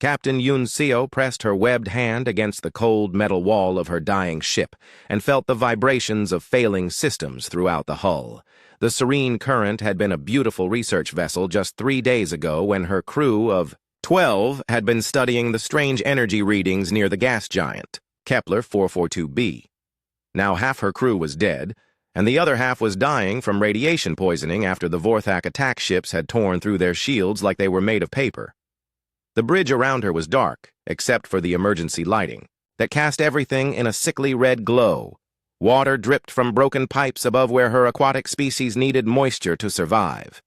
Captain Yun Seo pressed her webbed hand against the cold metal wall of her dying ship and felt the vibrations of failing systems throughout the hull. The Serene Current had been a beautiful research vessel just 3 days ago when her crew of 12 had been studying the strange energy readings near the gas giant, Kepler 442b. Now half her crew was dead, and the other half was dying from radiation poisoning after the Vorthak attack ships had torn through their shields like they were made of paper. The bridge around her was dark, except for the emergency lighting, that cast everything in a sickly red glow. Water dripped from broken pipes above where her aquatic species needed moisture to survive.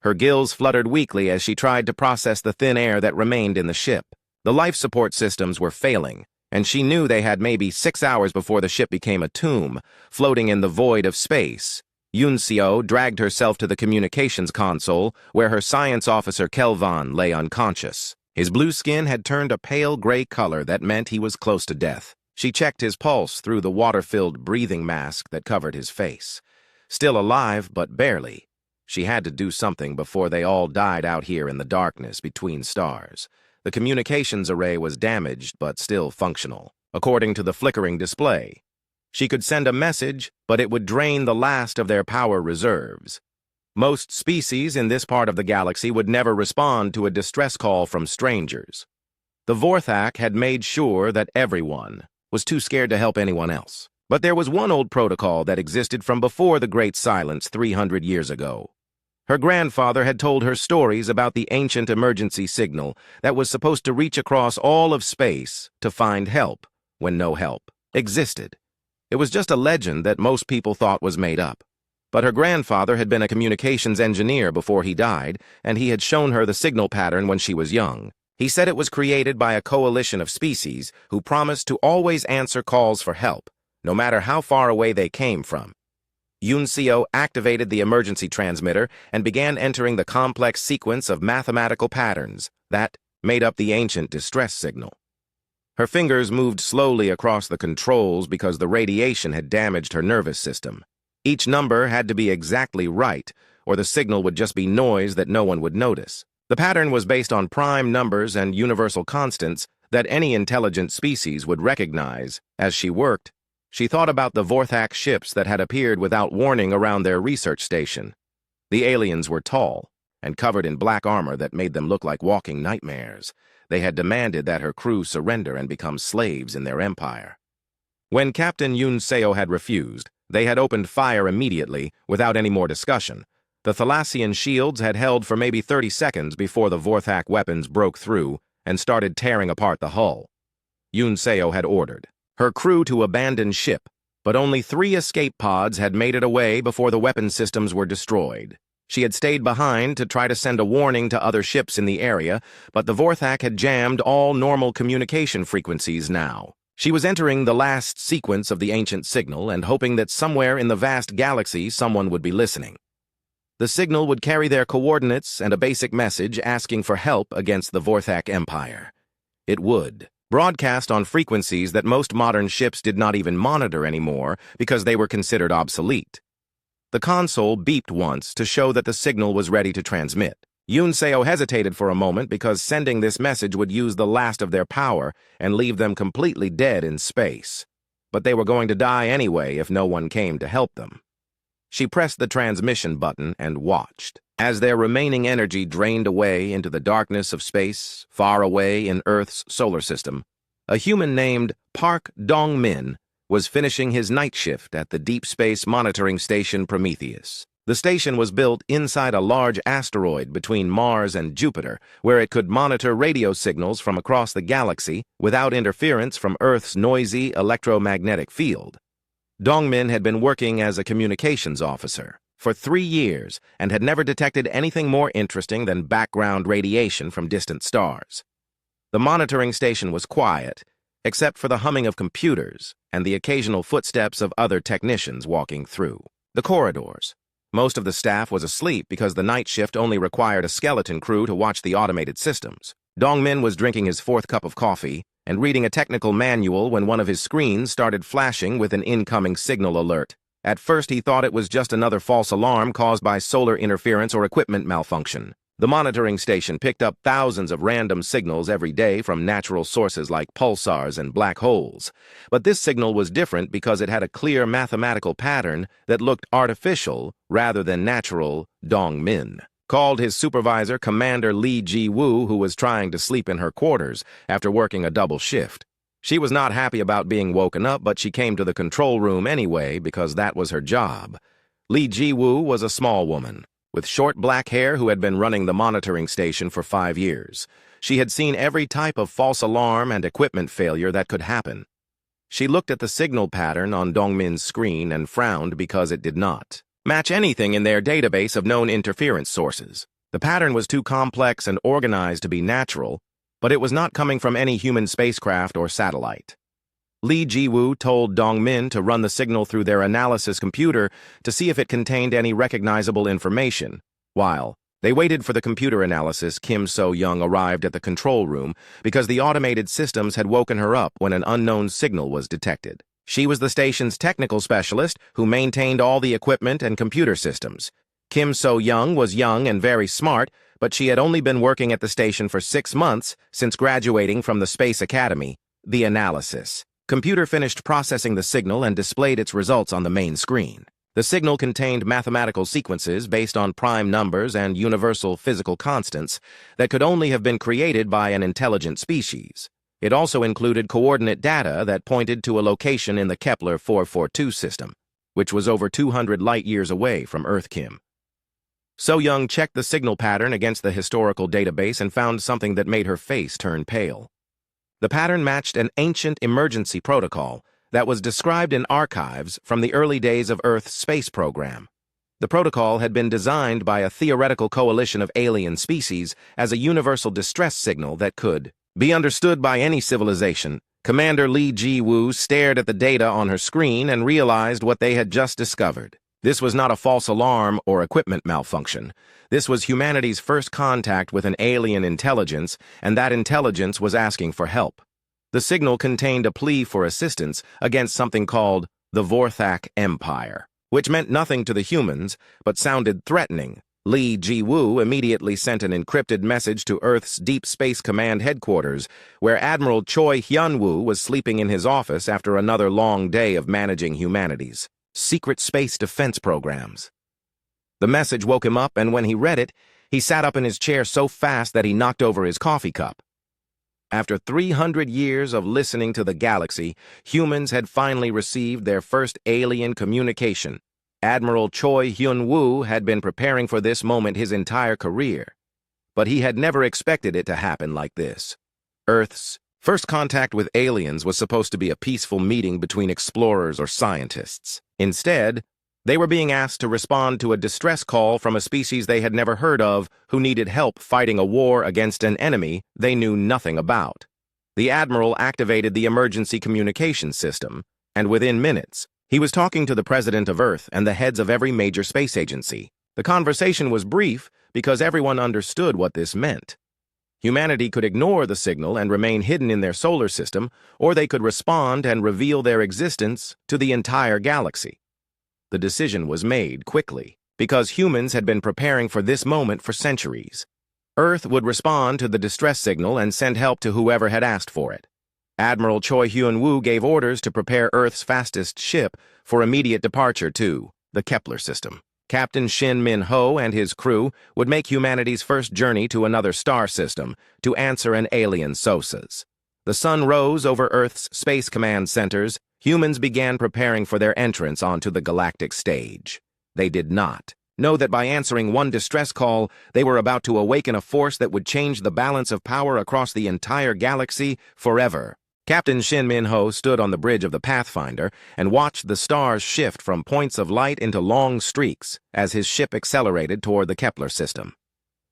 Her gills fluttered weakly as she tried to process the thin air that remained in the ship. The life support systems were failing, and she knew they had maybe 6 hours before the ship became a tomb, floating in the void of space. Yun Seo dragged herself to the communications console, where her science officer Kelvan lay unconscious. His blue skin had turned a pale gray color that meant he was close to death. She checked his pulse through the water-filled breathing mask that covered his face. Still alive, but barely. She had to do something before they all died out here in the darkness between stars. The communications array was damaged, but still functional, according to the flickering display. She could send a message, but it would drain the last of their power reserves. Most species in this part of the galaxy would never respond to a distress call from strangers. The Vorthak had made sure that everyone was too scared to help anyone else. But there was one old protocol that existed from before the Great Silence 300 years ago. Her grandfather had told her stories about the ancient emergency signal that was supposed to reach across all of space to find help when no help existed. It was just a legend that most people thought was made up. But her grandfather had been a communications engineer before he died, and he had shown her the signal pattern when she was young. He said it was created by a coalition of species who promised to always answer calls for help, no matter how far away they came from. Yun Seo activated the emergency transmitter and began entering the complex sequence of mathematical patterns that made up the ancient distress signal. Her fingers moved slowly across the controls because the radiation had damaged her nervous system. Each number had to be exactly right, or the signal would just be noise that no one would notice. The pattern was based on prime numbers and universal constants that any intelligent species would recognize. As she worked, she thought about the Vorthak ships that had appeared without warning around their research station. The aliens were tall and covered in black armor that made them look like walking nightmares. They had demanded that her crew surrender and become slaves in their empire. When Captain Yun Seo had refused, they had opened fire immediately, without any more discussion. The Thalassian shields had held for maybe 30 seconds before the Vorthak weapons broke through and started tearing apart the hull. Yun Seo had ordered her crew to abandon ship, but only 3 escape pods had made it away before the weapon systems were destroyed. She had stayed behind to try to send a warning to other ships in the area, but the Vorthak had jammed all normal communication frequencies now. She was entering the last sequence of the ancient signal and hoping that somewhere in the vast galaxy someone would be listening. The signal would carry their coordinates and a basic message asking for help against the Vorthak Empire. It would broadcast on frequencies that most modern ships did not even monitor anymore because they were considered obsolete. The console beeped once to show that the signal was ready to transmit. Yun Seo hesitated for a moment because sending this message would use the last of their power and leave them completely dead in space. But they were going to die anyway if no one came to help them. She pressed the transmission button and watched as their remaining energy drained away into the darkness of space, far away in Earth's solar system. A human named Park Dong-min was finishing his night shift at the Deep Space Monitoring Station Prometheus. The station was built inside a large asteroid between Mars and Jupiter, where it could monitor radio signals from across the galaxy without interference from Earth's noisy electromagnetic field. Dong-min had been working as a communications officer for 3 years and had never detected anything more interesting than background radiation from distant stars. The monitoring station was quiet, except for the humming of computers and the occasional footsteps of other technicians walking through the corridors. Most of the staff was asleep because the night shift only required a skeleton crew to watch the automated systems. Dong-min was drinking his 4th cup of coffee and reading a technical manual when one of his screens started flashing with an incoming signal alert. At first he thought it was just another false alarm caused by solar interference or equipment malfunction. The monitoring station picked up thousands of random signals every day from natural sources like pulsars and black holes. But this signal was different because it had a clear mathematical pattern that looked artificial rather than natural. Dong Min called his supervisor, Commander Lee Ji-woo, who was trying to sleep in her quarters after working a double shift. She was not happy about being woken up, but she came to the control room anyway because that was her job. Lee Ji-woo was a small woman with short black hair who had been running the monitoring station for 5 years. She had seen every type of false alarm and equipment failure that could happen. She looked at the signal pattern on Dongmin's screen and frowned because it did not match anything in their database of known interference sources. The pattern was too complex and organized to be natural, but it was not coming from any human spacecraft or satellite. Lee Ji-woo told Dong-min to run the signal through their analysis computer to see if it contained any recognizable information. While they waited for the computer analysis, Kim So-young arrived at the control room because the automated systems had woken her up when an unknown signal was detected. She was the station's technical specialist who maintained all the equipment and computer systems. Kim So-young was young and very smart, but she had only been working at the station for 6 months since graduating from the Space Academy. The analysis computer finished processing the signal and displayed its results on the main screen. The signal contained mathematical sequences based on prime numbers and universal physical constants that could only have been created by an intelligent species. It also included coordinate data that pointed to a location in the Kepler 442 system, which was over 200 light-years away from Earth. Kim So-young checked the signal pattern against the historical database and found something that made her face turn pale. The pattern matched an ancient emergency protocol that was described in archives from the early days of Earth's space program. The protocol had been designed by a theoretical coalition of alien species as a universal distress signal that could be understood by any civilization. Commander Lee Ji-woo stared at the data on her screen and realized what they had just discovered. This was not a false alarm or equipment malfunction. This was humanity's first contact with an alien intelligence, and that intelligence was asking for help. The signal contained a plea for assistance against something called the Vorthak Empire, which meant nothing to the humans, but sounded threatening. Lee Ji-woo immediately sent an encrypted message to Earth's Deep Space Command headquarters, where Admiral Choi Hyun-woo was sleeping in his office after another long day of managing humanity's secret space defense programs. The message woke him up, and when he read it, he sat up in his chair so fast that he knocked over his coffee cup. After 300 years of listening to the galaxy, humans had finally received their first alien communication. Admiral Choi Hyun-woo had been preparing for this moment his entire career, but he had never expected it to happen like this. Earth's first contact with aliens was supposed to be a peaceful meeting between explorers or scientists. Instead, they were being asked to respond to a distress call from a species they had never heard of who needed help fighting a war against an enemy they knew nothing about. The Admiral activated the emergency communication system, and within minutes, he was talking to the President of Earth and the heads of every major space agency. The conversation was brief because everyone understood what this meant. Humanity could ignore the signal and remain hidden in their solar system, or they could respond and reveal their existence to the entire galaxy. The decision was made quickly because humans had been preparing for this moment for centuries. Earth would respond to the distress signal and send help to whoever had asked for it. Admiral Choi Hyun-woo gave orders to prepare Earth's fastest ship for immediate departure to the Kepler system. Captain Shin Min-ho and his crew would make humanity's first journey to another star system to answer an alien SOSAs. The sun rose over Earth's space command centers. Humans began preparing for their entrance onto the galactic stage. They did not know that by answering one distress call, they were about to awaken a force that would change the balance of power across the entire galaxy forever. Captain Shin Min-ho stood on the bridge of the Pathfinder and watched the stars shift from points of light into long streaks as his ship accelerated toward the Kepler system.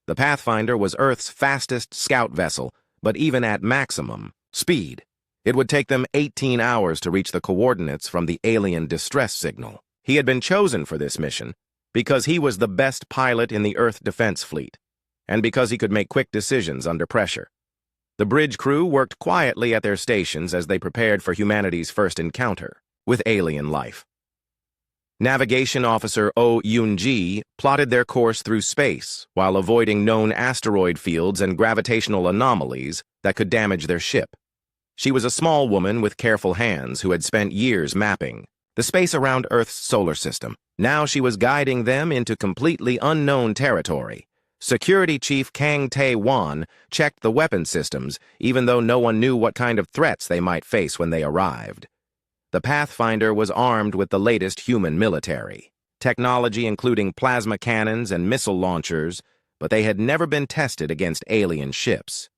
The Pathfinder was Earth's fastest scout vessel, but even at maximum speed, it would take them 18 hours to reach the coordinates from the alien distress signal. He had been chosen for this mission because he was the best pilot in the Earth Defense Fleet, and because he could make quick decisions under pressure. The bridge crew worked quietly at their stations as they prepared for humanity's first encounter with alien life. Navigation Officer Oh Yoon-ji plotted their course through space while avoiding known asteroid fields and gravitational anomalies that could damage their ship. She was a small woman with careful hands who had spent years mapping the space around Earth's solar system. Now she was guiding them into completely unknown territory. Security Chief Kang Tae-won checked the weapon systems, even though no one knew what kind of threats they might face when they arrived. The Pathfinder was armed with the latest human military technology, including plasma cannons and missile launchers, but they had never been tested against alien ships.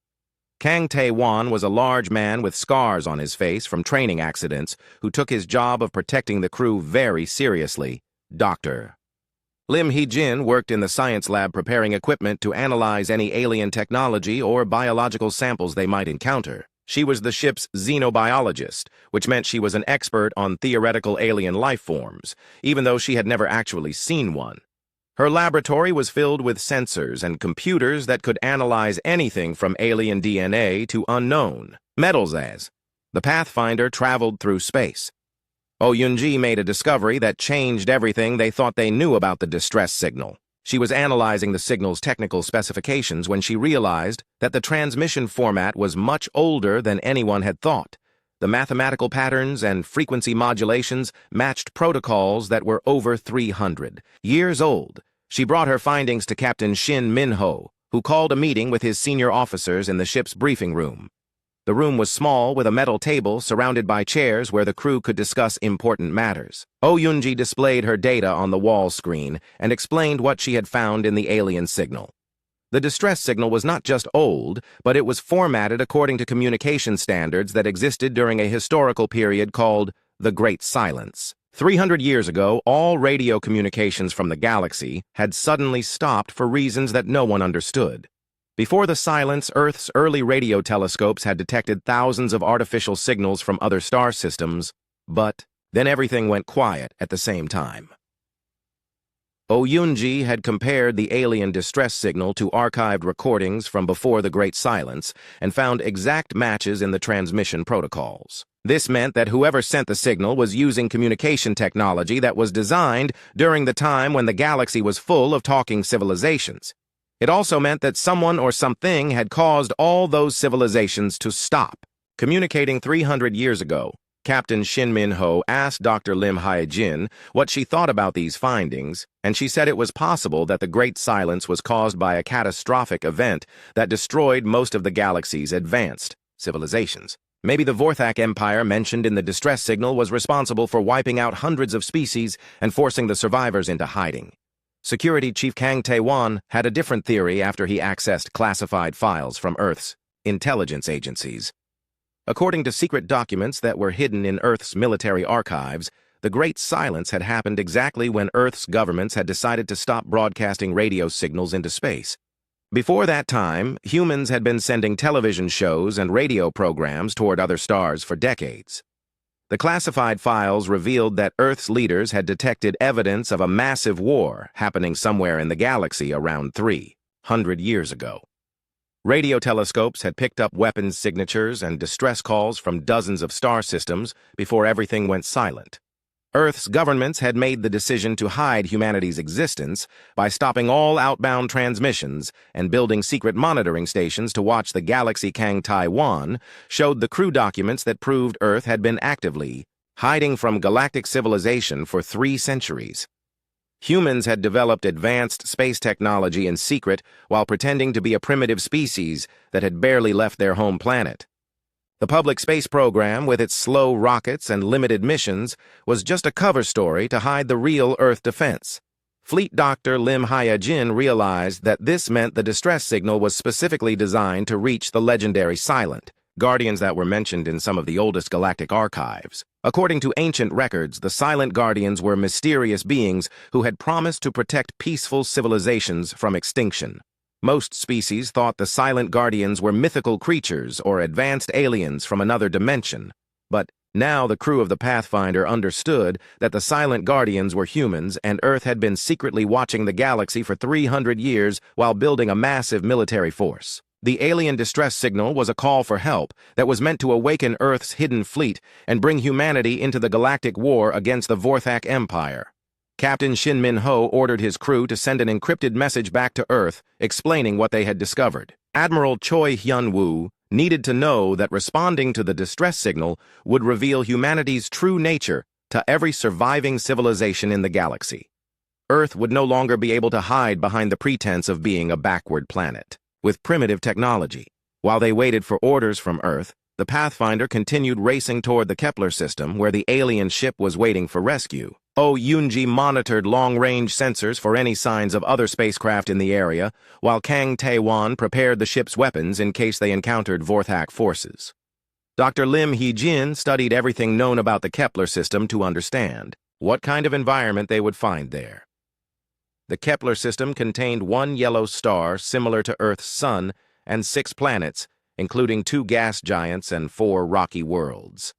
Kang Tae-won was a large man with scars on his face from training accidents who took his job of protecting the crew very seriously. Dr. Lim Hee-jin worked in the science lab preparing equipment to analyze any alien technology or biological samples they might encounter. She was the ship's xenobiologist, which meant she was an expert on theoretical alien life forms, even though she had never actually seen one. Her laboratory was filled with sensors and computers that could analyze anything from alien DNA to unknown metals. As the Pathfinder traveled through space, Oh Yoon-ji made a discovery that changed everything they thought they knew about the distress signal. She was analyzing the signal's technical specifications when she realized that the transmission format was much older than anyone had thought. The mathematical patterns and frequency modulations matched protocols that were over 300 years old. She brought her findings to Captain Shin Min-ho, who called a meeting with his senior officers in the ship's briefing room. The room was small, with a metal table surrounded by chairs where the crew could discuss important matters. Oh Yoon-ji displayed her data on the wall screen and explained what she had found in the alien signal. The distress signal was not just old, but it was formatted according to communication standards that existed during a historical period called the Great Silence. 300 years ago, all radio communications from the galaxy had suddenly stopped for reasons that no one understood. Before the silence, Earth's early radio telescopes had detected thousands of artificial signals from other star systems, but then everything went quiet at the same time. Oh Yoon-ji had compared the alien distress signal to archived recordings from before the Great Silence and found exact matches in the transmission protocols. This meant that whoever sent the signal was using communication technology that was designed during the time when the galaxy was full of talking civilizations. It also meant that someone or something had caused all those civilizations to stop. Communicating 300 years ago, Captain Shin Min-ho asked Dr. Lim Hee-jin what she thought about these findings, and she said it was possible that the Great Silence was caused by a catastrophic event that destroyed most of the galaxy's advanced civilizations. Maybe the Vorthak Empire mentioned in the distress signal was responsible for wiping out hundreds of species and forcing the survivors into hiding. Security Chief Kang Tae-won had a different theory after he accessed classified files from Earth's intelligence agencies. According to secret documents that were hidden in Earth's military archives, the Great Silence had happened exactly when Earth's governments had decided to stop broadcasting radio signals into space. Before that time, humans had been sending television shows and radio programs toward other stars for decades. The classified files revealed that Earth's leaders had detected evidence of a massive war happening somewhere in the galaxy around 300 years ago. Radio telescopes had picked up weapons signatures and distress calls from dozens of star systems before everything went silent. Earth's governments had made the decision to hide humanity's existence by stopping all outbound transmissions and building secret monitoring stations to watch the galaxy. Kang Tae-won showed the crew documents that proved Earth had been actively hiding from galactic civilization for 3 centuries. Humans had developed advanced space technology in secret while pretending to be a primitive species that had barely left their home planet. The public space program, with its slow rockets and limited missions, was just a cover story to hide the real Earth defense. Fleet Dr. Lim Hee-jin realized that this meant the distress signal was specifically designed to reach the legendary Silent Guardians that were mentioned in some of the oldest galactic archives. According to ancient records, the Silent Guardians were mysterious beings who had promised to protect peaceful civilizations from extinction. Most species thought the Silent Guardians were mythical creatures or advanced aliens from another dimension. But now the crew of the Pathfinder understood that the Silent Guardians were humans and Earth had been secretly watching the galaxy for 300 years while building a massive military force. The alien distress signal was a call for help that was meant to awaken Earth's hidden fleet and bring humanity into the galactic war against the Vorthak Empire. Captain Shin Min Ho ordered his crew to send an encrypted message back to Earth explaining what they had discovered. Admiral Choi Hyun-woo needed to know that responding to the distress signal would reveal humanity's true nature to every surviving civilization in the galaxy. Earth would no longer be able to hide behind the pretense of being a backward planet with primitive technology. While they waited for orders from Earth, the Pathfinder continued racing toward the Kepler system where the alien ship was waiting for rescue. Oh Yoonji monitored long-range sensors for any signs of other spacecraft in the area, while Kang Tae-won prepared the ship's weapons in case they encountered Vorthak forces. Dr. Lim Hee-jin studied everything known about the Kepler system to understand what kind of environment they would find there. The Kepler system contained one yellow star similar to Earth's sun and 6 planets, including 2 gas giants and 4 rocky worlds.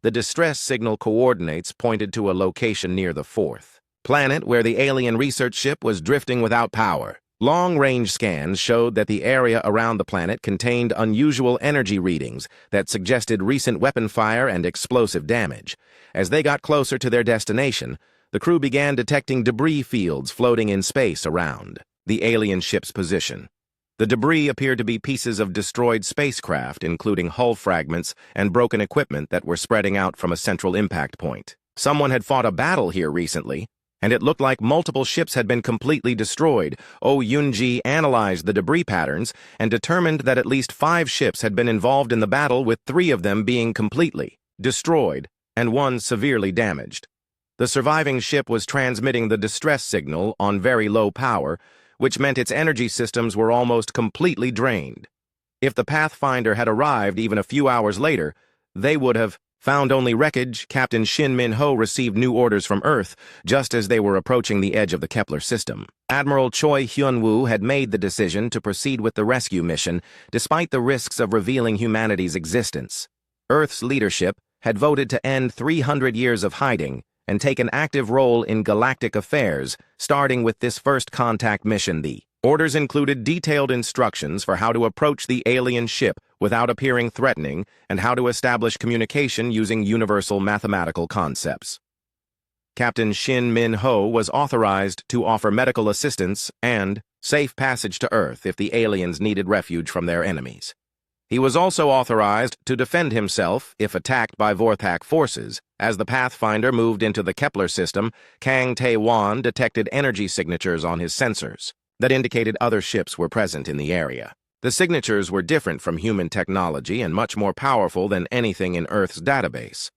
The distress signal coordinates pointed to a location near the 4th planet where the alien research ship was drifting without power. Long-range scans showed that the area around the planet contained unusual energy readings that suggested recent weapon fire and explosive damage. As they got closer to their destination, the crew began detecting debris fields floating in space around the alien ship's position. The debris appeared to be pieces of destroyed spacecraft, including hull fragments and broken equipment that were spreading out from a central impact point. Someone had fought a battle here recently, and it looked like multiple ships had been completely destroyed. Oh Yoonji analyzed the debris patterns and determined that at least 5 ships had been involved in the battle, with 3 of them being completely destroyed and 1 severely damaged. The surviving ship was transmitting the distress signal on very low power, which meant its energy systems were almost completely drained. If the Pathfinder had arrived even a few hours later, they would have found only wreckage. Captain Shin Min Ho received new orders from Earth just as they were approaching the edge of the Kepler system. Admiral Choi Hyun-woo had made the decision to proceed with the rescue mission, despite the risks of revealing humanity's existence. Earth's leadership had voted to end 300 years of hiding and take an active role in galactic affairs, starting with this first contact mission. The orders included detailed instructions for how to approach the alien ship without appearing threatening and how to establish communication using universal mathematical concepts. Captain Shin Min Ho was authorized to offer medical assistance and safe passage to Earth if the aliens needed refuge from their enemies. He was also authorized to defend himself if attacked by Vorthak forces. As the Pathfinder moved into the Kepler system, Kang Tae-won detected energy signatures on his sensors that indicated other ships were present in the area. The signatures were different from human technology and much more powerful than anything in Earth's database.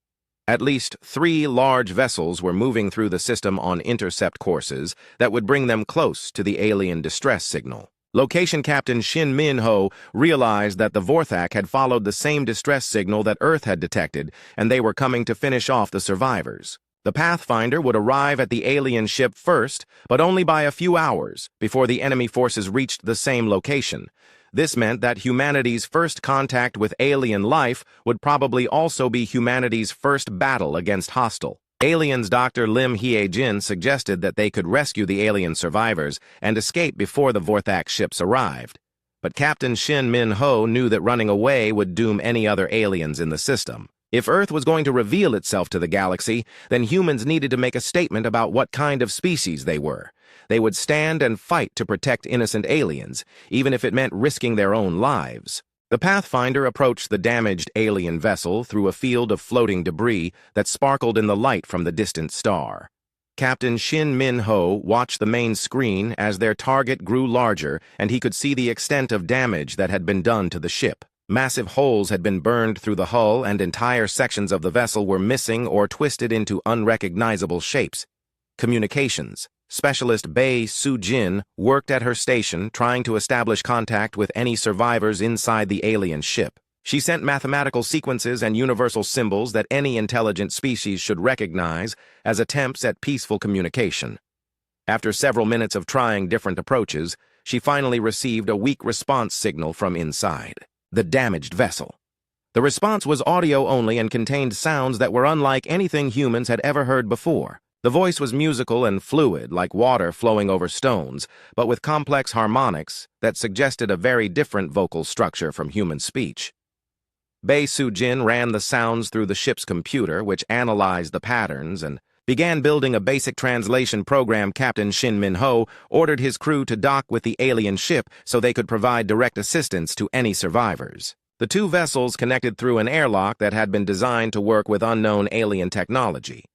At least 3 large vessels were moving through the system on intercept courses that would bring them close to the alien distress signal. Location Captain Shin Min Ho realized that the Vorthak had followed the same distress signal that Earth had detected, and they were coming to finish off the survivors. The Pathfinder would arrive at the alien ship first, but only by a few hours before the enemy forces reached the same location. This meant that humanity's first contact with alien life would probably also be humanity's first battle against hostile aliens. Dr. Lim Hee-jin suggested that they could rescue the alien survivors and escape before the Vorthak ships arrived. But Captain Shin Min Ho knew that running away would doom any other aliens in the system. If Earth was going to reveal itself to the galaxy, then humans needed to make a statement about what kind of species they were. They would stand and fight to protect innocent aliens, even if it meant risking their own lives. The Pathfinder approached the damaged alien vessel through a field of floating debris that sparkled in the light from the distant star. Captain Shin Min Ho watched the main screen as their target grew larger, and he could see the extent of damage that had been done to the ship. Massive holes had been burned through the hull, and entire sections of the vessel were missing or twisted into unrecognizable shapes. Communications Specialist Bae Soo-jin worked at her station trying to establish contact with any survivors inside the alien ship. She sent mathematical sequences and universal symbols that any intelligent species should recognize as attempts at peaceful communication. After several minutes of trying different approaches, she finally received a weak response signal from inside the damaged vessel. The response was audio only and contained sounds that were unlike anything humans had ever heard before. The voice was musical and fluid, like water flowing over stones, but with complex harmonics that suggested a very different vocal structure from human speech. Bae Soo-jin ran the sounds through the ship's computer, which analyzed the patterns and began building a basic translation program. Captain Shin Min-ho ordered his crew to dock with the alien ship so they could provide direct assistance to any survivors. The two vessels connected through an airlock that had been designed to work with unknown alien technology.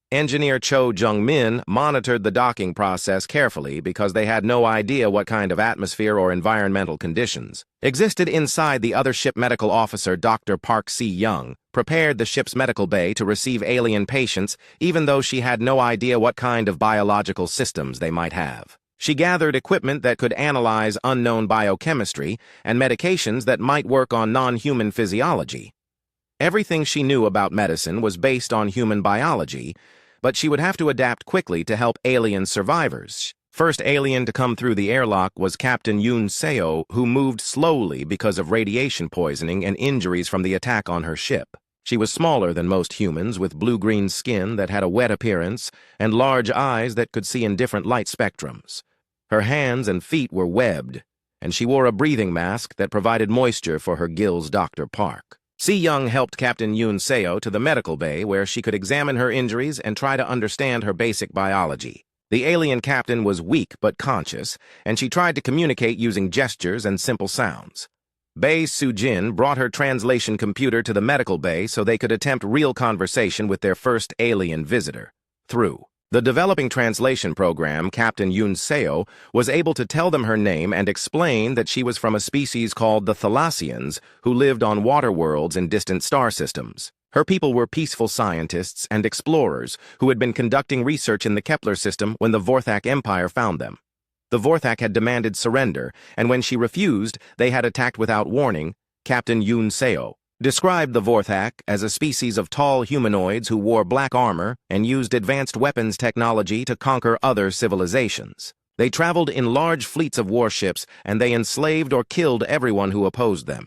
Engineer Cho Jung-min monitored the docking process carefully because they had no idea what kind of atmosphere or environmental conditions existed inside the other ship. Medical officer Dr. Park Si-young prepared the ship's medical bay to receive alien patients even though she had no idea what kind of biological systems they might have. She gathered equipment that could analyze unknown biochemistry and medications that might work on non-human physiology. Everything she knew about medicine was based on human biology, but she would have to adapt quickly to help alien survivors. First alien to come through the airlock was Captain Yoon Seo, who moved slowly because of radiation poisoning and injuries from the attack on her ship. She was smaller than most humans, with blue-green skin that had a wet appearance and large eyes that could see in different light spectrums. Her hands and feet were webbed, and she wore a breathing mask that provided moisture for her gills. Dr. Park Si-young helped Captain Yoon Seo to the medical bay where she could examine her injuries and try to understand her basic biology. The alien captain was weak but conscious, and she tried to communicate using gestures and simple sounds. Bae Soo-jin brought her translation computer to the medical bay so they could attempt real conversation with their first alien visitor. Through the developing translation program, Captain Yoon Seo was able to tell them her name and explain that she was from a species called the Thalassians, who lived on water worlds in distant star systems. Her people were peaceful scientists and explorers who had been conducting research in the Kepler system when the Vorthak Empire found them. The Vorthak had demanded surrender, and when she refused, they had attacked without warning. Captain Yoon Seo described the Vorthak as a species of tall humanoids who wore black armor and used advanced weapons technology to conquer other civilizations. They traveled in large fleets of warships, and they enslaved or killed everyone who opposed them.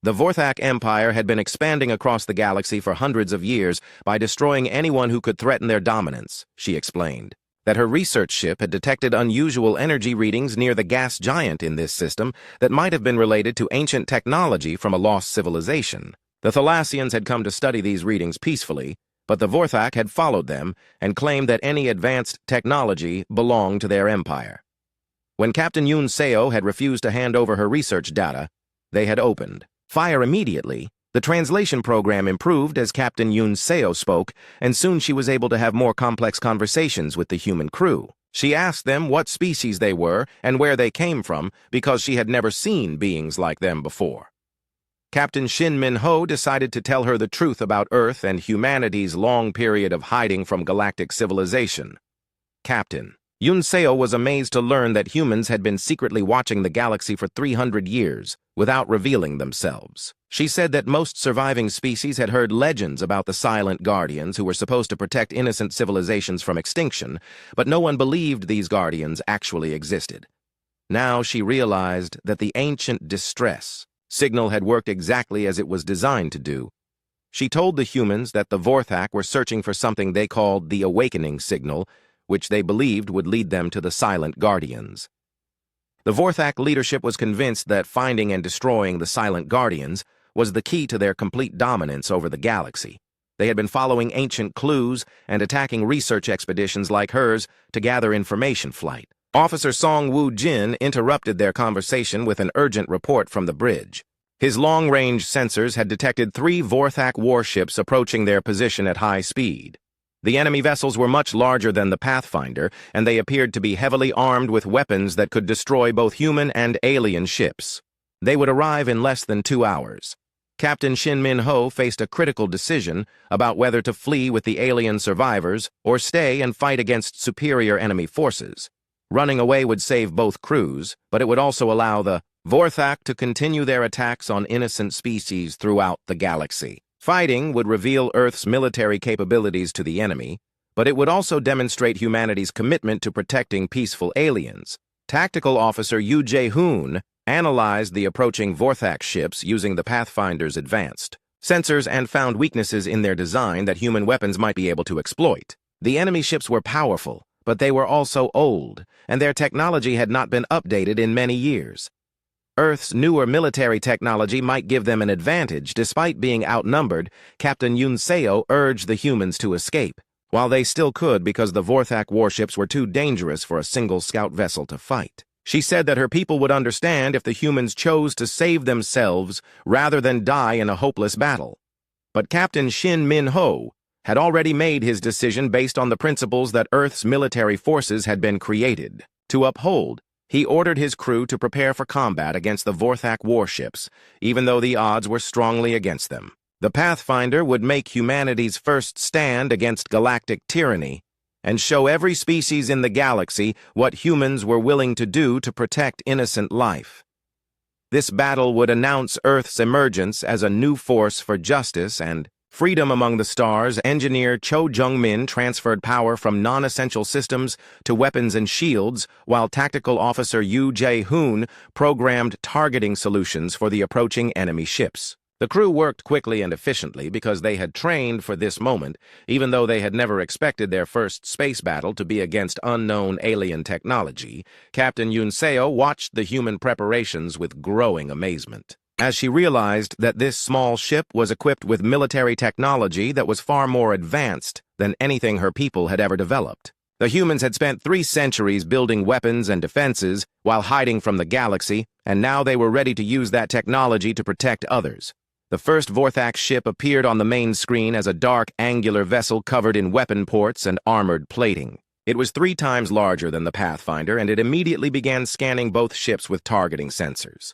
The Vorthak Empire had been expanding across the galaxy for hundreds of years by destroying anyone who could threaten their dominance, she explained. That her research ship had detected unusual energy readings near the gas giant in this system that might have been related to ancient technology from a lost civilization. The Thalassians had come to study these readings peacefully, but the Vorthak had followed them and claimed that any advanced technology belonged to their empire. When Captain Yoon Seo had refused to hand over her research data, they had opened fire immediately. The translation program improved as Captain Yoon Seo spoke, and soon she was able to have more complex conversations with the human crew. She asked them what species they were and where they came from because she had never seen beings like them before. Captain Shin Min-ho decided to tell her the truth about Earth and humanity's long period of hiding from galactic civilization. Captain Yoon Seo was amazed to learn that humans had been secretly watching the galaxy for 300 years without revealing themselves. She said that most surviving species had heard legends about the silent guardians who were supposed to protect innocent civilizations from extinction, but no one believed these guardians actually existed. Now she realized that the ancient distress signal had worked exactly as it was designed to do. She told the humans that the Vorthak were searching for something they called the awakening signal, which they believed would lead them to the silent guardians. The Vorthak leadership was convinced that finding and destroying the silent guardians was the key to their complete dominance over the galaxy. They had been following ancient clues and attacking research expeditions like hers to gather information flight. Officer Song Woo-jin interrupted their conversation with an urgent report from the bridge. His long-range sensors had detected 3 Vorthak warships approaching their position at high speed. The enemy vessels were much larger than the Pathfinder, and they appeared to be heavily armed with weapons that could destroy both human and alien ships. They would arrive in less than 2 hours. Captain Shin Min-ho faced a critical decision about whether to flee with the alien survivors or stay and fight against superior enemy forces. Running away would save both crews, but it would also allow the Vorthak to continue their attacks on innocent species throughout the galaxy. Fighting would reveal Earth's military capabilities to the enemy, but it would also demonstrate humanity's commitment to protecting peaceful aliens. Tactical Officer Yoo Jae-hoon analyzed the approaching Vorthak ships using the Pathfinder's advanced sensors and found weaknesses in their design that human weapons might be able to exploit. The enemy ships were powerful, but they were also old, and their technology had not been updated in many years. Earth's newer military technology might give them an advantage. Despite being outnumbered, Captain Yoon Seo urged the humans to escape. while they still could because the Vorthak warships were too dangerous for a single scout vessel to fight. She said that her people would understand if the humans chose to save themselves rather than die in a hopeless battle. But Captain Shin Min-ho had already made his decision based on the principles that Earth's military forces had been created to uphold. He ordered his crew to prepare for combat against the Vorthak warships, even though the odds were strongly against them. The Pathfinder would make humanity's first stand against galactic tyranny and show every species in the galaxy what humans were willing to do to protect innocent life. This battle would announce Earth's emergence as a new force for justice and freedom among the stars. Engineer Cho Jung-min transferred power from non-essential systems to weapons and shields, while Tactical Officer Yoo Jae-hoon programmed targeting solutions for the approaching enemy ships. The crew worked quickly and efficiently because they had trained for this moment, even though they had never expected their first space battle to be against unknown alien technology. Captain Yoon Seo watched the human preparations with growing amazement, as she realized that this small ship was equipped with military technology that was far more advanced than anything her people had ever developed. The humans had spent 3 centuries building weapons and defenses while hiding from the galaxy, and now they were ready to use that technology to protect others. The first Vorthak ship appeared on the main screen as a dark, angular vessel covered in weapon ports and armored plating. It was 3 times larger than the Pathfinder, and it immediately began scanning both ships with targeting sensors.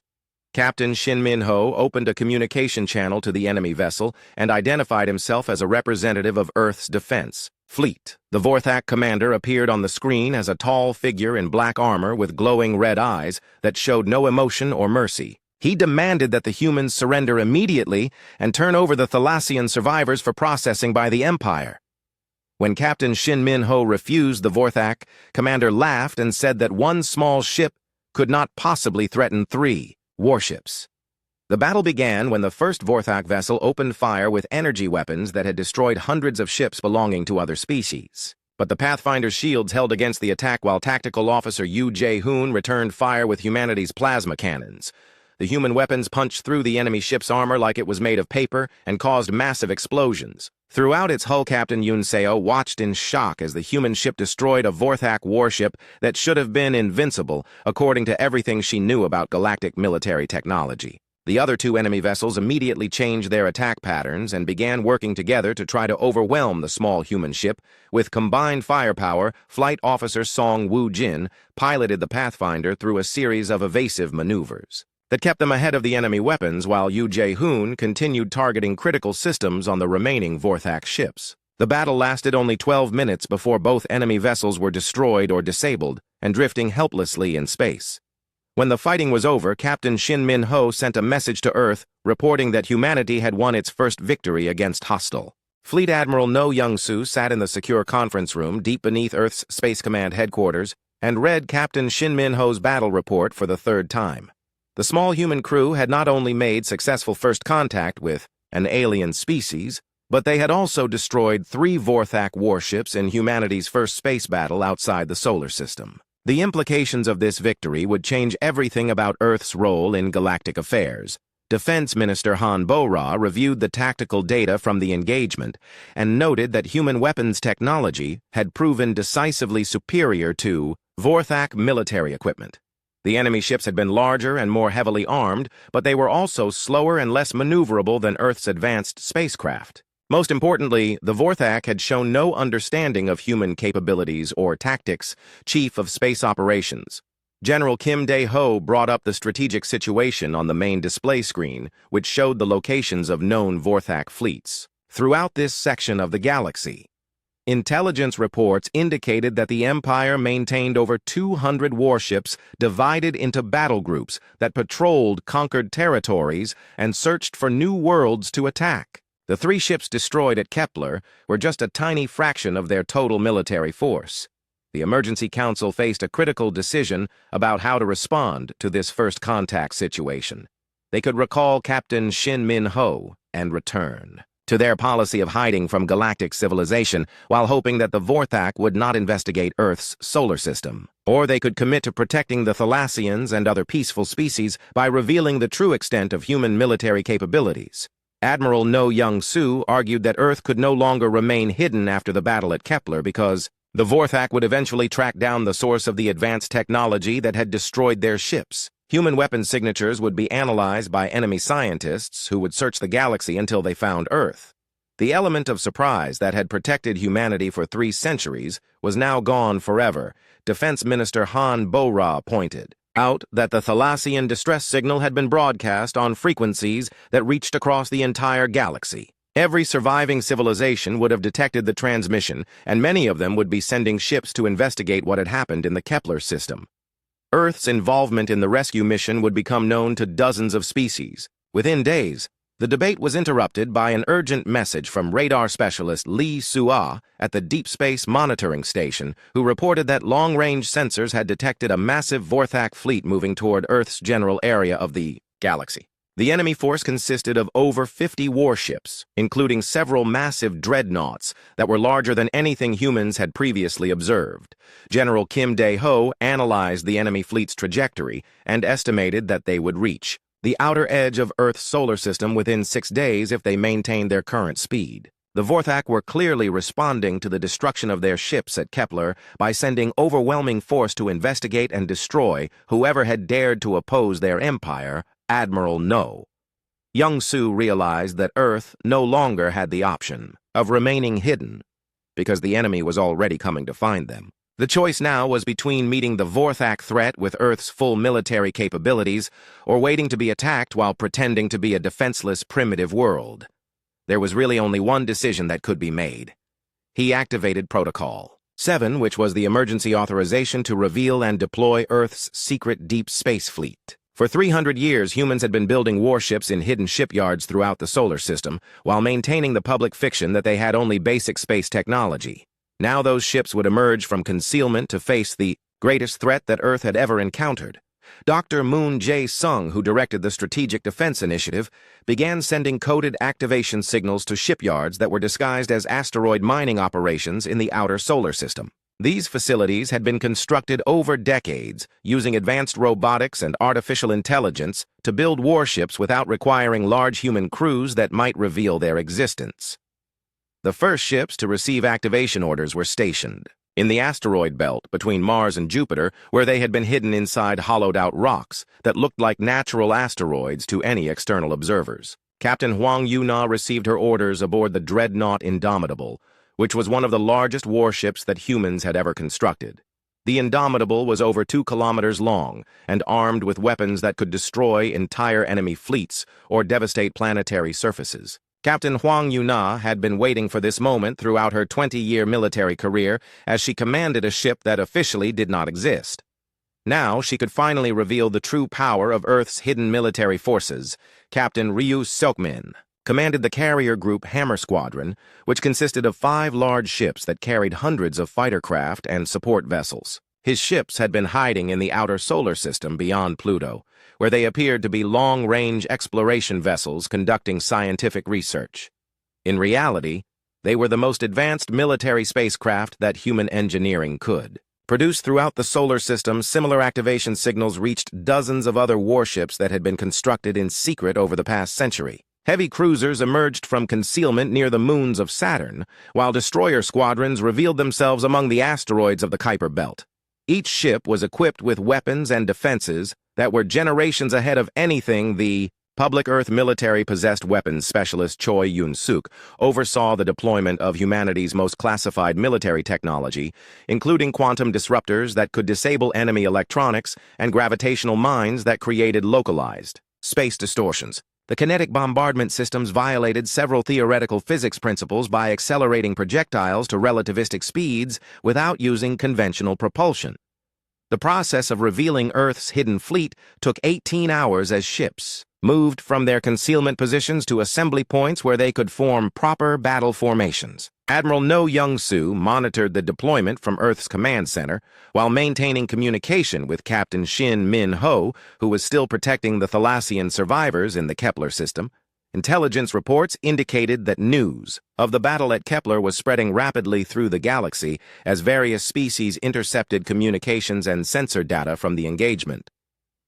Captain Shin Min-ho opened a communication channel to the enemy vessel and identified himself as a representative of Earth's defense fleet. The Vorthak commander appeared on the screen as a tall figure in black armor with glowing red eyes that showed no emotion or mercy. He demanded that the humans surrender immediately and turn over the Thalassian survivors for processing by the Empire. When Captain Shin Min-ho refused, the Vorthak commander laughed and said that one small ship could not possibly threaten 3 warships. The battle began when the first Vorthak vessel opened fire with energy weapons that had destroyed hundreds of ships belonging to other species. But the Pathfinder's shields held against the attack, while Tactical Officer Yoo Jae-hoon returned fire with humanity's plasma cannons. The human weapons punched through the enemy ship's armor like it was made of paper and caused massive explosions. Throughout its hull, Captain Yoon Seo watched in shock as the human ship destroyed a Vorthak warship that should have been invincible, according to everything she knew about galactic military technology. The other 2 enemy vessels immediately changed their attack patterns and began working together to try to overwhelm the small human ship. With combined firepower, Flight Officer Song Woo-jin piloted the Pathfinder through a series of evasive maneuvers that kept them ahead of the enemy weapons, while Yoo Jae-hoon continued targeting critical systems on the remaining Vorthak ships. The battle lasted only 12 minutes before both enemy vessels were destroyed or disabled and drifting helplessly in space. When the fighting was over, Captain Shin Min-ho sent a message to Earth reporting that humanity had won its first victory against hostile. Fleet Admiral No Young-soo sat in the secure conference room deep beneath Earth's Space Command headquarters and read Captain Shin Min-ho's battle report for the 3rd time. The small human crew had not only made successful first contact with an alien species, but they had also destroyed 3 Vorthak warships in humanity's first space battle outside the solar system. The implications of this victory would change everything about Earth's role in galactic affairs. Defense Minister Han Bo-ra reviewed the tactical data from the engagement and noted that human weapons technology had proven decisively superior to Vorthak military equipment. The enemy ships had been larger and more heavily armed, but they were also slower and less maneuverable than Earth's advanced spacecraft. Most importantly, the Vorthak had shown no understanding of human capabilities or tactics. Chief of Space Operations General Kim Dae-ho brought up the strategic situation on the main display screen, which showed the locations of known Vorthak fleets throughout this section of the galaxy. Intelligence reports indicated that the Empire maintained over 200 warships divided into battle groups that patrolled conquered territories and searched for new worlds to attack. The 3 ships destroyed at Kepler were just a tiny fraction of their total military force. The Emergency Council faced a critical decision about how to respond to this first contact situation. They could recall Captain Shin Min-ho and return to their policy of hiding from galactic civilization while hoping that the Vorthak would not investigate Earth's solar system. Or they could commit to protecting the Thalassians and other peaceful species by revealing the true extent of human military capabilities. Admiral No Young-soo argued that Earth could no longer remain hidden after the battle at Kepler because the Vorthak would eventually track down the source of the advanced technology that had destroyed their ships. Human weapon signatures would be analyzed by enemy scientists who would search the galaxy until they found Earth. The element of surprise that had protected humanity for 3 centuries was now gone forever. Defense Minister Han Bo-ra pointed out that the Thalassian distress signal had been broadcast on frequencies that reached across the entire galaxy. Every surviving civilization would have detected the transmission, and many of them would be sending ships to investigate what had happened in the Kepler system. Earth's involvement in the rescue mission would become known to dozens of species. Within days, the debate was interrupted by an urgent message from radar specialist Lee Sua at the Deep Space Monitoring Station, who reported that long-range sensors had detected a massive Vorthak fleet moving toward Earth's general area of the galaxy. The enemy force consisted of over 50 warships, including several massive dreadnoughts that were larger than anything humans had previously observed. General Kim Dae-ho analyzed the enemy fleet's trajectory and estimated that they would reach the outer edge of Earth's solar system within 6 days if they maintained their current speed. The Vorthak were clearly responding to the destruction of their ships at Kepler by sending overwhelming force to investigate and destroy whoever had dared to oppose their empire, Admiral No. Young-soo realized that Earth no longer had the option of remaining hidden because the enemy was already coming to find them. The choice now was between meeting the Vorthak threat with Earth's full military capabilities or waiting to be attacked while pretending to be a defenseless, primitive world. There was really only one decision that could be made. He activated Protocol 7, which was the emergency authorization to reveal and deploy Earth's secret deep space fleet. For 300 years, humans had been building warships in hidden shipyards throughout the solar system, while maintaining the public fiction that they had only basic space technology. Now those ships would emerge from concealment to face the greatest threat that Earth had ever encountered. Dr. Moon Jae-sung, who directed the Strategic Defense Initiative, began sending coded activation signals to shipyards that were disguised as asteroid mining operations in the outer solar system. These facilities had been constructed over decades using advanced robotics and artificial intelligence to build warships without requiring large human crews that might reveal their existence. The first ships to receive activation orders were stationed in the asteroid belt between Mars and Jupiter, where they had been hidden inside hollowed-out rocks that looked like natural asteroids to any external observers. Captain Hwang Yuna received her orders aboard the dreadnought Indomitable, which was one of the largest warships that humans had ever constructed. The Indomitable was over 2 kilometers long and armed with weapons that could destroy entire enemy fleets or devastate planetary surfaces. Captain Hwang Yuna had been waiting for this moment throughout her 20-year military career as she commanded a ship that officially did not exist. Now she could finally reveal the true power of Earth's hidden military forces. Captain Ryu Seokmin commanded the carrier group Hammer Squadron, which consisted of 5 large ships that carried hundreds of fighter craft and support vessels. His ships had been hiding in the outer solar system beyond Pluto, where they appeared to be long-range exploration vessels conducting scientific research. In reality, they were the most advanced military spacecraft that human engineering could. Produced throughout the solar system, similar activation signals reached dozens of other warships that had been constructed in secret over the past century. Heavy cruisers emerged from concealment near the moons of Saturn, while destroyer squadrons revealed themselves among the asteroids of the Kuiper Belt. Each ship was equipped with weapons and defenses that were generations ahead of anything the Public Earth Military Possessed Weapons Specialist Choi Yoon-suk oversaw the deployment of humanity's most classified military technology, including quantum disruptors that could disable enemy electronics and gravitational mines that created localized space distortions. The kinetic bombardment systems violated several theoretical physics principles by accelerating projectiles to relativistic speeds without using conventional propulsion. The process of revealing Earth's hidden fleet took 18 hours as ships moved from their concealment positions to assembly points where they could form proper battle formations. Admiral No Young-soo monitored the deployment from Earth's command center while maintaining communication with Captain Shin Min-ho, who was still protecting the Thalassian survivors in the Kepler system. Intelligence reports indicated that news of the battle at Kepler was spreading rapidly through the galaxy as various species intercepted communications and sensor data from the engagement.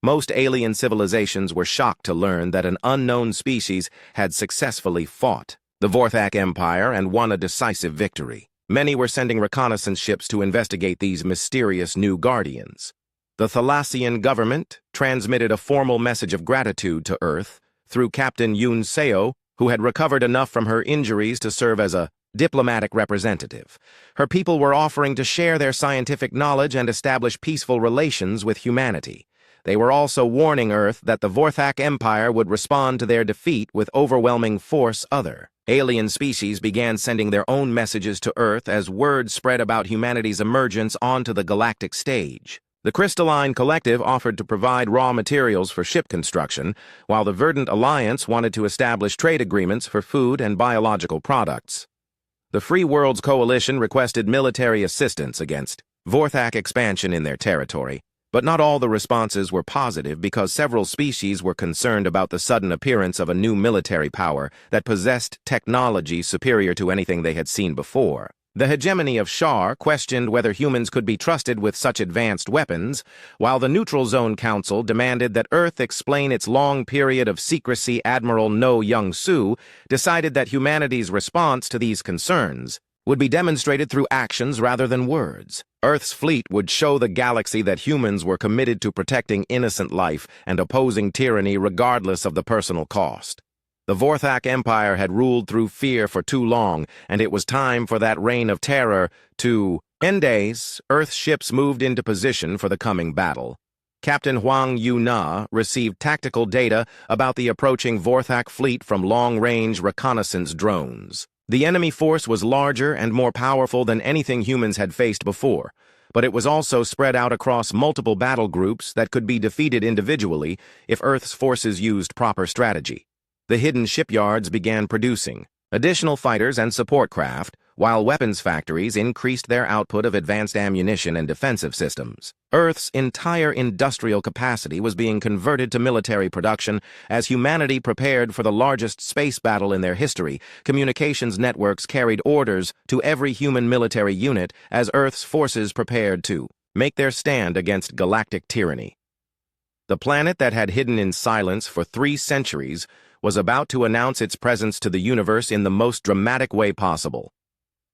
Most alien civilizations were shocked to learn that an unknown species had successfully fought the Vorthak Empire and won a decisive victory. Many were sending reconnaissance ships to investigate these mysterious new guardians. The Thalassian government transmitted a formal message of gratitude to Earth through Captain Yun Seo, who had recovered enough from her injuries to serve as a diplomatic representative. Her people were offering to share their scientific knowledge and establish peaceful relations with humanity. They were also warning Earth that the Vorthak Empire would respond to their defeat with overwhelming force. Other alien species began sending their own messages to Earth as word spread about humanity's emergence onto the galactic stage. The Crystalline Collective offered to provide raw materials for ship construction, while the Verdant Alliance wanted to establish trade agreements for food and biological products. The Free Worlds Coalition requested military assistance against Vorthak expansion in their territory, but not all the responses were positive because several species were concerned about the sudden appearance of a new military power that possessed technology superior to anything they had seen before. The hegemony of Shar questioned whether humans could be trusted with such advanced weapons, while the Neutral Zone Council demanded that Earth explain its long period of secrecy. Admiral No Young-soo decided that humanity's response to these concerns would be demonstrated through actions rather than words. Earth's fleet would show the galaxy that humans were committed to protecting innocent life and opposing tyranny regardless of the personal cost. The Vorthak Empire had ruled through fear for too long, and it was time for that reign of terror to end. Days, Earth's ships moved into position for the coming battle. Captain Huang Yu-na received tactical data about the approaching Vorthak fleet from long-range reconnaissance drones. The enemy force was larger and more powerful than anything humans had faced before, but it was also spread out across multiple battle groups that could be defeated individually if Earth's forces used proper strategy. The hidden shipyards began producing additional fighters and support craft, while weapons factories increased their output of advanced ammunition and defensive systems. Earth's entire industrial capacity was being converted to military production as humanity prepared for the largest space battle in their history. Communications networks carried orders to every human military unit as Earth's forces prepared to make their stand against galactic tyranny. The planet that had hidden in silence for 3 centuries was about to announce its presence to the universe in the most dramatic way possible.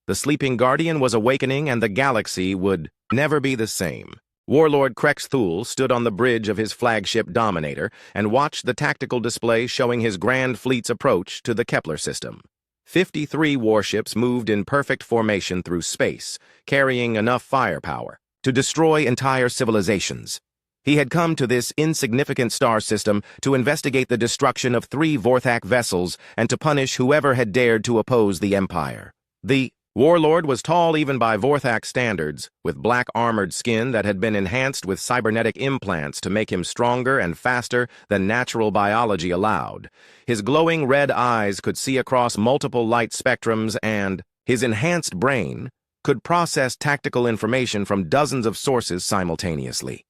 The sleeping guardian was awakening, and the galaxy would never be the same. Warlord Krex Thule stood on the bridge of his flagship Dominator and watched the tactical display showing his grand fleet's approach to the Kepler system. 53 warships moved in perfect formation through space, carrying enough firepower to destroy entire civilizations. He had come to this insignificant star system to investigate the destruction of 3 Vorthak vessels and to punish whoever had dared to oppose the Empire. The Warlord was tall even by Vorthak standards, with black armored skin that had been enhanced with cybernetic implants to make him stronger and faster than natural biology allowed. His glowing red eyes could see across multiple light spectrums, and his enhanced brain could process tactical information from dozens of sources simultaneously.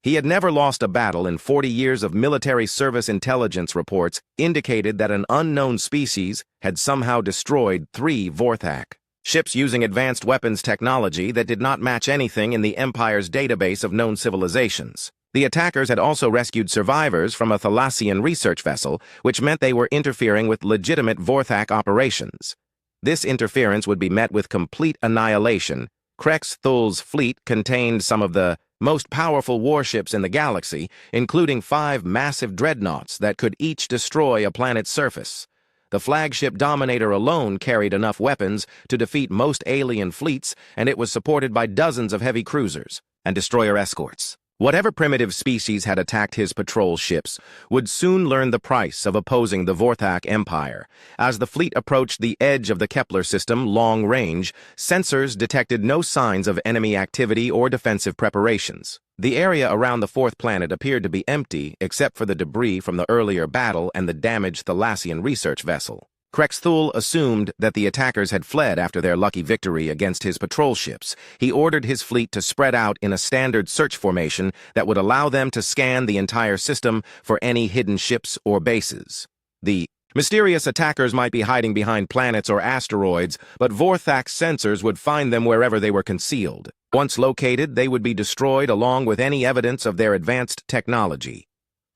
He had never lost a battle, and 40 years of military service intelligence reports indicated that an unknown species had somehow destroyed 3 Vorthak ships using advanced weapons technology that did not match anything in the Empire's database of known civilizations. The attackers had also rescued survivors from a Thalassian research vessel, which meant they were interfering with legitimate Vorthak operations. This interference would be met with complete annihilation. Krex Thule's fleet contained some of the most powerful warships in the galaxy, including 5 massive dreadnoughts that could each destroy a planet's surface. The flagship Dominator alone carried enough weapons to defeat most alien fleets, and it was supported by dozens of heavy cruisers and destroyer escorts. Whatever primitive species had attacked his patrol ships would soon learn the price of opposing the Vorthak Empire. As the fleet approached the edge of the Kepler system long range, sensors detected no signs of enemy activity or defensive preparations. The area around the 4th planet appeared to be empty except for the debris from the earlier battle and the damaged Thalassian research vessel. Krex Thule assumed that the attackers had fled after their lucky victory against his patrol ships. He ordered his fleet to spread out in a standard search formation that would allow them to scan the entire system for any hidden ships or bases. The mysterious attackers might be hiding behind planets or asteroids, but Vorthak's sensors would find them wherever they were concealed. Once located, they would be destroyed along with any evidence of their advanced technology.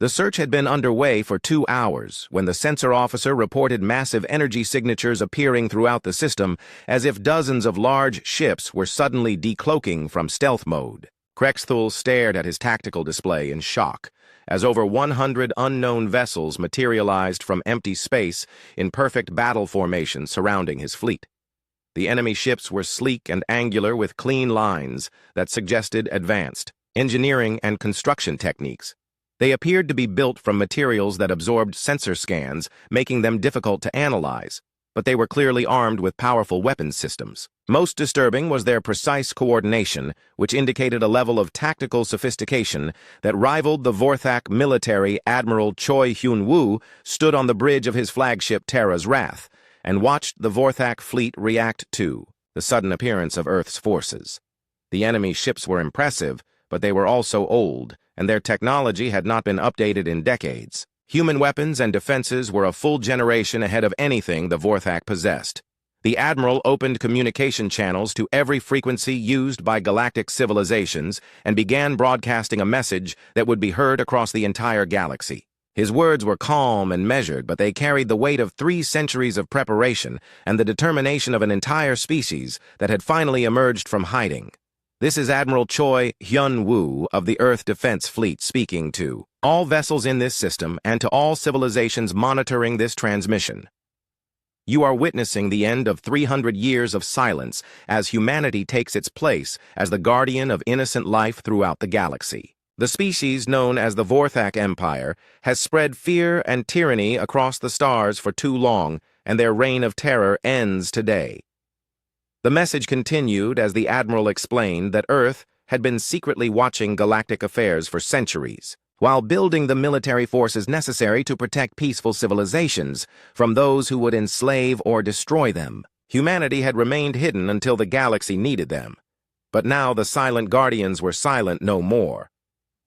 The search had been underway for 2 hours when the sensor officer reported massive energy signatures appearing throughout the system, as if dozens of large ships were suddenly decloaking from stealth mode. Krexthul stared at his tactical display in shock, as over 100 unknown vessels materialized from empty space in perfect battle formation surrounding his fleet. The enemy ships were sleek and angular with clean lines that suggested advanced engineering and construction techniques. They appeared to be built from materials that absorbed sensor scans, making them difficult to analyze, but they were clearly armed with powerful weapons systems. Most disturbing was their precise coordination, which indicated a level of tactical sophistication that rivaled the Vorthak military. Admiral Choi Hyun-woo stood on the bridge of his flagship Terra's Wrath and watched the Vorthak fleet react to the sudden appearance of Earth's forces. The enemy ships were impressive, but they were also old, and their technology had not been updated in decades. Human weapons and defenses were a full generation ahead of anything the Vorthak possessed. The Admiral opened communication channels to every frequency used by galactic civilizations and began broadcasting a message that would be heard across the entire galaxy. His words were calm and measured, but they carried the weight of 3 centuries of preparation and the determination of an entire species that had finally emerged from hiding. This is Admiral Choi Hyun-woo of the Earth Defense Fleet speaking to all vessels in this system and to all civilizations monitoring this transmission. You are witnessing the end of 300 years of silence as humanity takes its place as the guardian of innocent life throughout the galaxy. The species known as the Vorthak Empire has spread fear and tyranny across the stars for too long, and their reign of terror ends today. The message continued as the Admiral explained that Earth had been secretly watching galactic affairs for centuries, while building the military forces necessary to protect peaceful civilizations from those who would enslave or destroy them. Humanity had remained hidden until the galaxy needed them. But now the silent guardians were silent no more.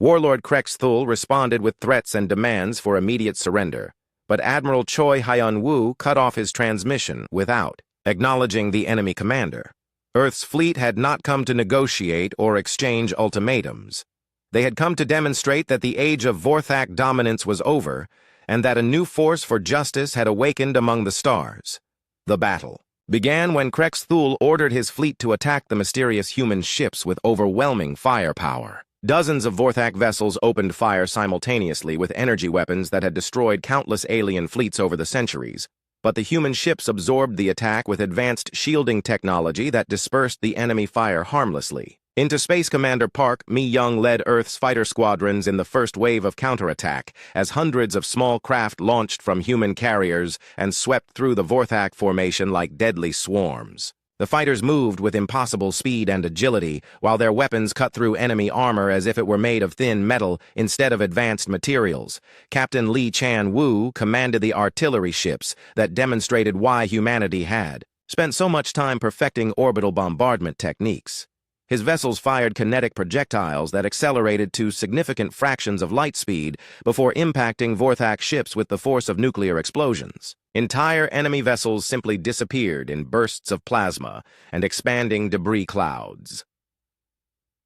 Warlord Krexthul responded with threats and demands for immediate surrender, but Admiral Choi Hyun-woo cut off his transmission without acknowledging the enemy commander. Earth's fleet had not come to negotiate or exchange ultimatums. They had come to demonstrate that the age of Vorthak dominance was over, and that a new force for justice had awakened among the stars. The battle began when Krexthul ordered his fleet to attack the mysterious human ships with overwhelming firepower. Dozens of Vorthak vessels opened fire simultaneously with energy weapons that had destroyed countless alien fleets over the centuries. But the human ships absorbed the attack with advanced shielding technology that dispersed the enemy fire harmlessly. Into Space Commander Park Mi-young led Earth's fighter squadrons in the first wave of counterattack as hundreds of small craft launched from human carriers and swept through the Vorthak formation like deadly swarms. The fighters moved with impossible speed and agility, while their weapons cut through enemy armor as if it were made of thin metal instead of advanced materials. Captain Lee Chan-woo commanded the artillery ships that demonstrated why humanity had spent so much time perfecting orbital bombardment techniques. His vessels fired kinetic projectiles that accelerated to significant fractions of light speed before impacting Vorthak ships with the force of nuclear explosions. Entire enemy vessels simply disappeared in bursts of plasma and expanding debris clouds.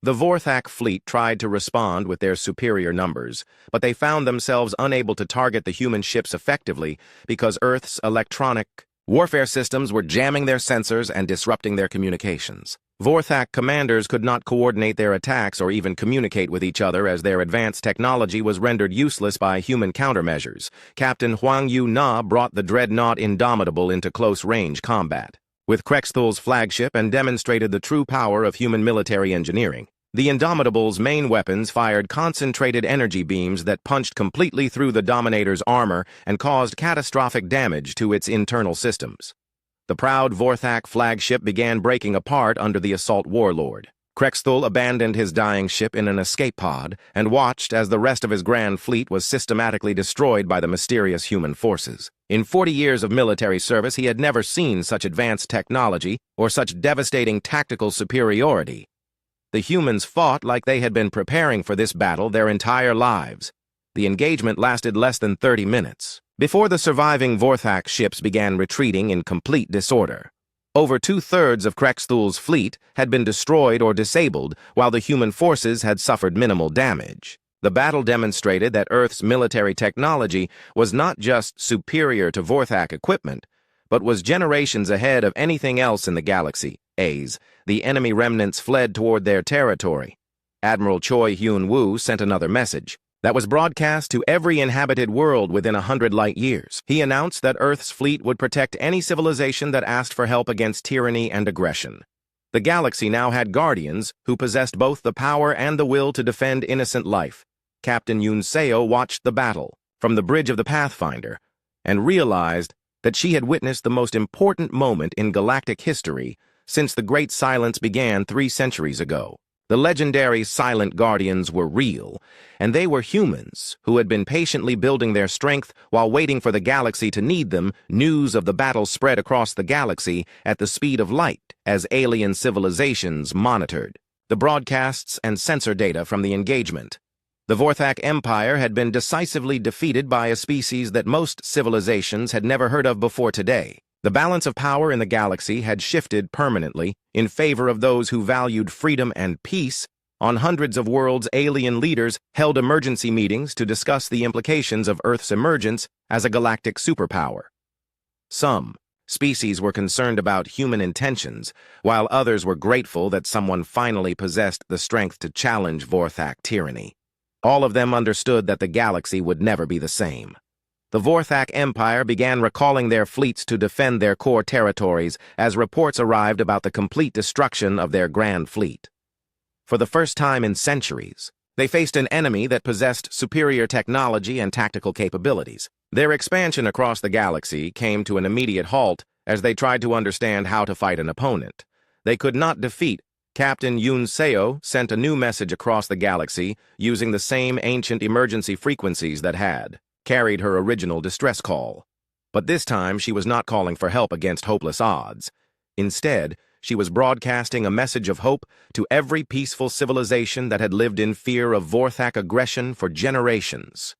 The Vorthak fleet tried to respond with their superior numbers, but they found themselves unable to target the human ships effectively because Earth's electronic warfare systems were jamming their sensors and disrupting their communications. Vorthak commanders could not coordinate their attacks or even communicate with each other as their advanced technology was rendered useless by human countermeasures. Captain Hwang Yu-na brought the dreadnought Indomitable into close-range combat with Krexthul's flagship and demonstrated the true power of human military engineering. The Indomitable's main weapons fired concentrated energy beams that punched completely through the Dominator's armor and caused catastrophic damage to its internal systems. The proud Vorthak flagship began breaking apart under the assault warlord. Krexthul abandoned his dying ship in an escape pod and watched as the rest of his grand fleet was systematically destroyed by the mysterious human forces. In 40 years of military service, he had never seen such advanced technology or such devastating tactical superiority. The humans fought like they had been preparing for this battle their entire lives. The engagement lasted less than 30 minutes. Before the surviving Vorthak ships began retreating in complete disorder. Over 2/3 of Krexthul's fleet had been destroyed or disabled, while the human forces had suffered minimal damage. The battle demonstrated that Earth's military technology was not just superior to Vorthak equipment, but was generations ahead of anything else in the galaxy. The enemy remnants fled toward their territory. Admiral Choi Hyun-woo sent another message that was broadcast to every inhabited world within 100 light years. He announced that Earth's fleet would protect any civilization that asked for help against tyranny and aggression. The galaxy now had guardians who possessed both the power and the will to defend innocent life. Captain Yoon Seo watched the battle from the bridge of the Pathfinder and realized that she had witnessed the most important moment in galactic history since the Great Silence began 3 centuries ago. The legendary Silent Guardians were real, and they were humans who had been patiently building their strength while waiting for the galaxy to need them. News of the battle spread across the galaxy at the speed of light as alien civilizations monitored the broadcasts and sensor data from the engagement. The Vorthak Empire had been decisively defeated by a species that most civilizations had never heard of before today. The balance of power in the galaxy had shifted permanently in favor of those who valued freedom and peace. On hundreds of worlds, alien leaders held emergency meetings to discuss the implications of Earth's emergence as a galactic superpower. Some species were concerned about human intentions, while others were grateful that someone finally possessed the strength to challenge Vorthak tyranny. All of them understood that the galaxy would never be the same. The Vorthak Empire began recalling their fleets to defend their core territories as reports arrived about the complete destruction of their grand fleet. For the first time in centuries, they faced an enemy that possessed superior technology and tactical capabilities. Their expansion across the galaxy came to an immediate halt as they tried to understand how to fight an opponent. They could not defeat. Captain Yoon Seo sent a new message across the galaxy using the same ancient emergency frequencies that had carried her original distress call. But this time she was not calling for help against hopeless odds. Instead, she was broadcasting a message of hope to every peaceful civilization that had lived in fear of Vorthak aggression for generations.